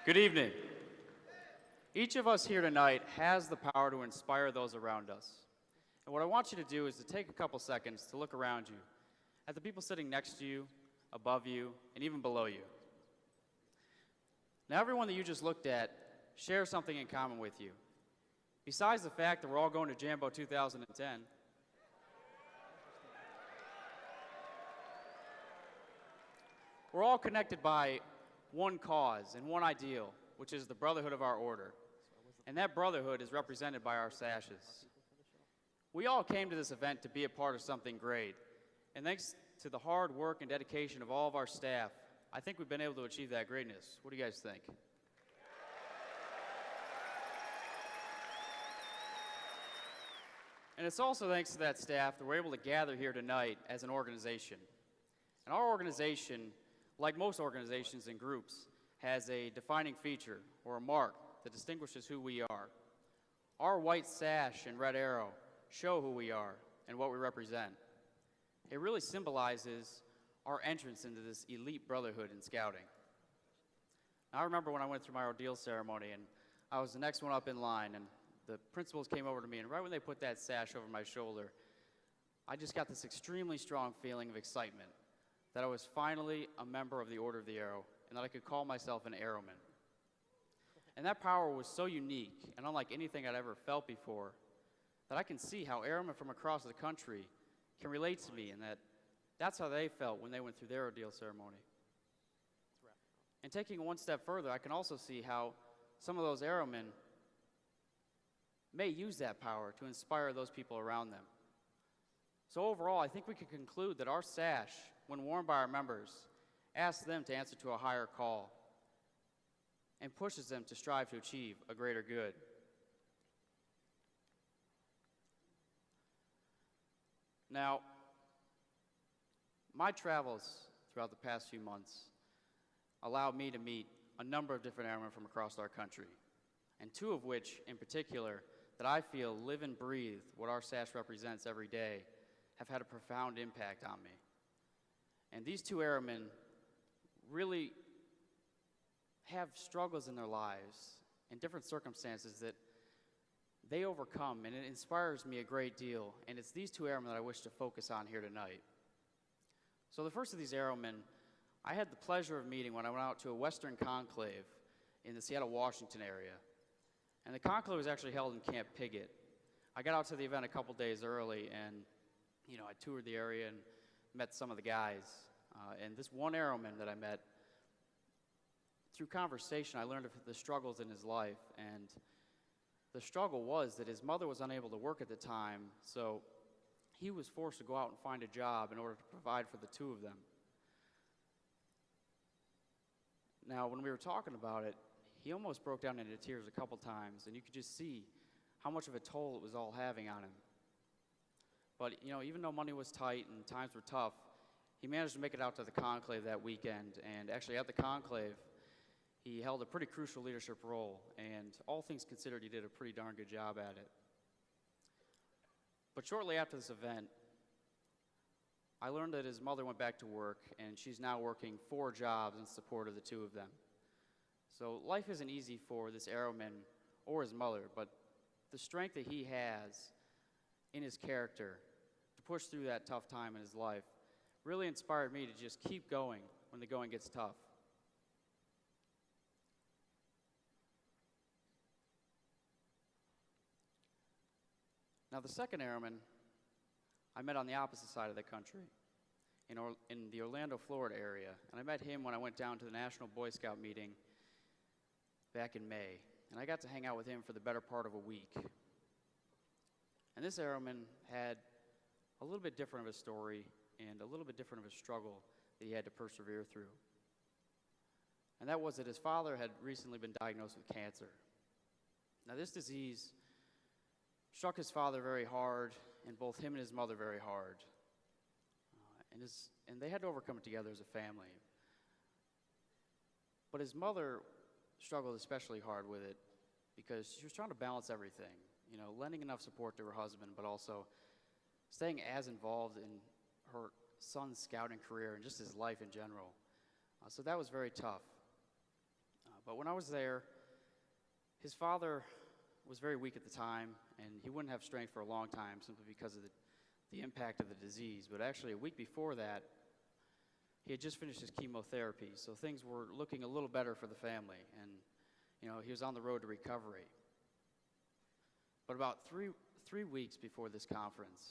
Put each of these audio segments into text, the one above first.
Good evening. Each of us here tonight has the power to inspire those around us. And what I want you to do is to take a couple seconds to look around you, at the people sitting next to you, above you, and even below you. Now, everyone that you just looked at shares something in common with you. Besides the fact that we're all going to Jambo 2010, we're all connected by one cause and one ideal, which is the brotherhood of our order. And that brotherhood is represented by our sashes. We all came to this event to be a part of something great. And thanks to the hard work and dedication of all of our staff, I think we've been able to achieve that greatness. What do you guys think? And it's also thanks to that staff that we're able to gather here tonight as an organization. And our organization, like most organizations and groups, has a defining feature or a mark that distinguishes who we are. Our white sash and red arrow show who we are and what we represent. It really symbolizes our entrance into this elite brotherhood in scouting. Now, I remember when I went through my ordeal ceremony and I was the next one up in line, and the principals came over to me, and right when they put that sash over my shoulder, I just got this extremely strong feeling of excitement that I was finally a member of the Order of the Arrow and that I could call myself an arrowman. And that power was so unique and unlike anything I'd ever felt before that I can see how airmen from across the country can relate to me, and that's how they felt when they went through their ordeal ceremony. And taking it one step further, I can also see how some of those airmen may use that power to inspire those people around them. So overall, I think we can conclude that our sash, when worn by our members, asks them to answer to a higher call and pushes them to strive to achieve a greater good. Now, my travels throughout the past few months allowed me to meet a number of different airmen from across our country, and two of which in particular that I feel live and breathe what our sash represents every day have had a profound impact on me. And these two airmen really have struggles in their lives and different circumstances that they overcome, and it inspires me a great deal. And it's these two airmen that I wish to focus on here tonight. So the first of these airmen, I had the pleasure of meeting when I went out to a Western conclave in the Seattle, Washington area. And the conclave was actually held in Camp Piggott. I got out to the event a couple days early, and I toured the area and met some of the guys. And this one airman that I met, through conversation, I learned of the struggles in his life. And the struggle was that his mother was unable to work at the time, so he was forced to go out and find a job in order to provide for the two of them. Now, when we were talking about it, he almost broke down into tears a couple times, and you could just see how much of a toll it was all having on him. But, even though money was tight and times were tough, he managed to make it out to the conclave that weekend. And actually at the conclave, he held a pretty crucial leadership role, and all things considered, he did a pretty darn good job at it. But shortly after this event, I learned that his mother went back to work, and she's now working 4 jobs in support of the two of them. So life isn't easy for this airman or his mother, but the strength that he has in his character to push through that tough time in his life really inspired me to just keep going when the going gets tough. Now, the second airman I met on the opposite side of the country, in the Orlando, Florida area. And I met him when I went down to the National Boy Scout meeting back in May. And I got to hang out with him for the better part of a week. And this airman had a little bit different of a story and a little bit different of a struggle that he had to persevere through. And that was that his father had recently been diagnosed with cancer. Now, this disease struck his father very hard, and both him and his mother very hard. And they had to overcome it together as a family. But his mother struggled especially hard with it because she was trying to balance everything, lending enough support to her husband, but also staying as involved in her son's scouting career and just his life in general. So that was very tough. But when I was there, his father was very weak at the time, and he wouldn't have strength for a long time simply because of the impact of the disease. But actually, a week before that, he had just finished his chemotherapy, so things were looking a little better for the family, and he was on the road to recovery. But about three weeks before this conference,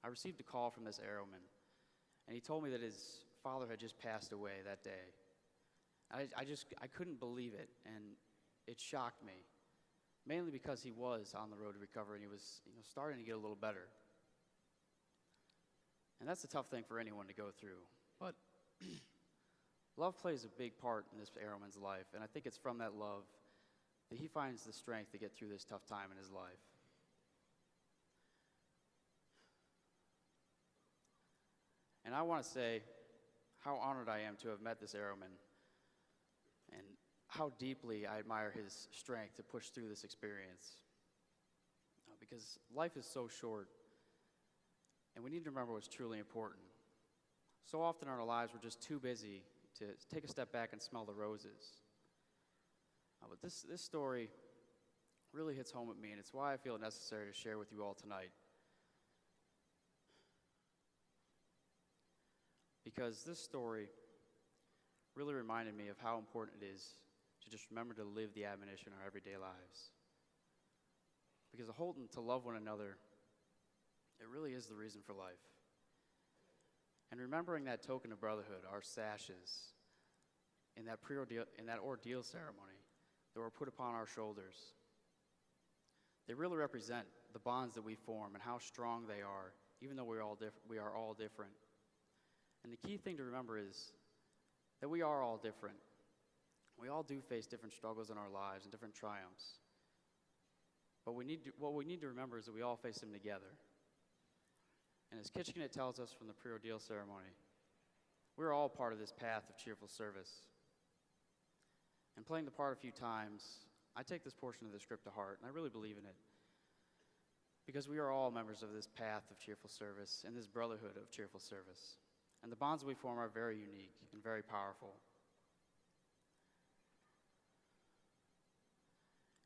I received a call from this airman, and he told me that his father had just passed away that day. I couldn't believe it, and it shocked me, mainly because he was on the road to recovery and he was starting to get a little better. And that's a tough thing for anyone to go through. But love plays a big part in this airman's life, and I think it's from that love that he finds the strength to get through this tough time in his life. And I want to say how honored I am to have met this airman and how deeply I admire his strength to push through this experience. Because life is so short, and we need to remember what's truly important. So often in our lives, we're just too busy to take a step back and smell the roses. But this story really hits home with me, and it's why I feel it necessary to share with you all tonight. Because this story really reminded me of how important it is to just remember to live the admonition in our everyday lives. Because the holding to love one another, it really is the reason for life. And remembering that token of brotherhood, our sashes, in that ordeal ceremony that were put upon our shoulders, they really represent the bonds that we form and how strong they are, even though we are all different. And the key thing to remember is that we are all different. We all do face different struggles in our lives and different triumphs. But what we need to remember is that we all face them together. And as Kitchener tells us from the pre-ordeal ceremony, we're all part of this path of cheerful service. And playing the part a few times, I take this portion of the script to heart, and I really believe in it. Because we are all members of this path of cheerful service and this brotherhood of cheerful service. And the bonds we form are very unique and very powerful.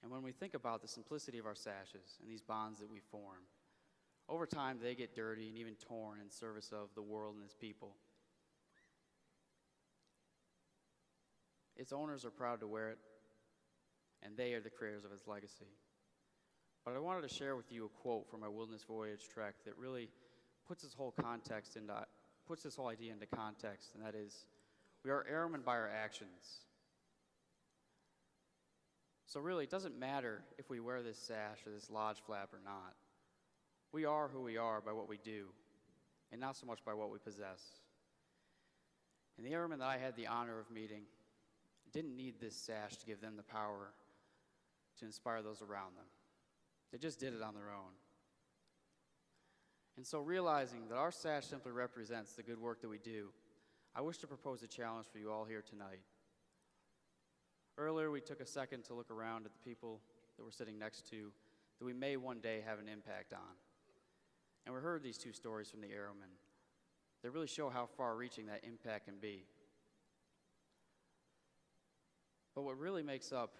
And when we think about the simplicity of our sashes and these bonds that we form, over time they get dirty and even torn in service of the world and its people. Its owners are proud to wear it, and they are the creators of its legacy. But I wanted to share with you a quote from my Wilderness Voyage trek that really puts this whole idea into context, and that is, we are airmen by our actions. So really, it doesn't matter if we wear this sash or this lodge flap or not. We are who we are by what we do, and not so much by what we possess. And the airmen that I had the honor of meeting didn't need this sash to give them the power to inspire those around them. They just did it on their own. And so realizing that our sash simply represents the good work that we do, I wish to propose a challenge for you all here tonight. Earlier, we took a second to look around at the people that we're sitting next to that we may one day have an impact on. And we heard these two stories from the airmen that really show how far-reaching that impact can be. But what really makes up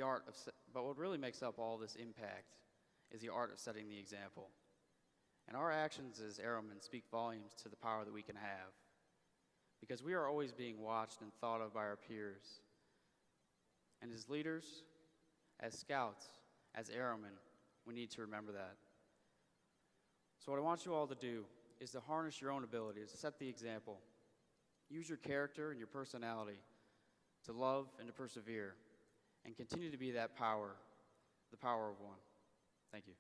all this impact is the art of setting the example. And our actions as airmen speak volumes to the power that we can have, because we are always being watched and thought of by our peers. And as leaders, as scouts, as airmen, we need to remember that. So what I want you all to do is to harness your own abilities, to set the example. Use your character and your personality to love and to persevere, and continue to be that power, the power of one. Thank you.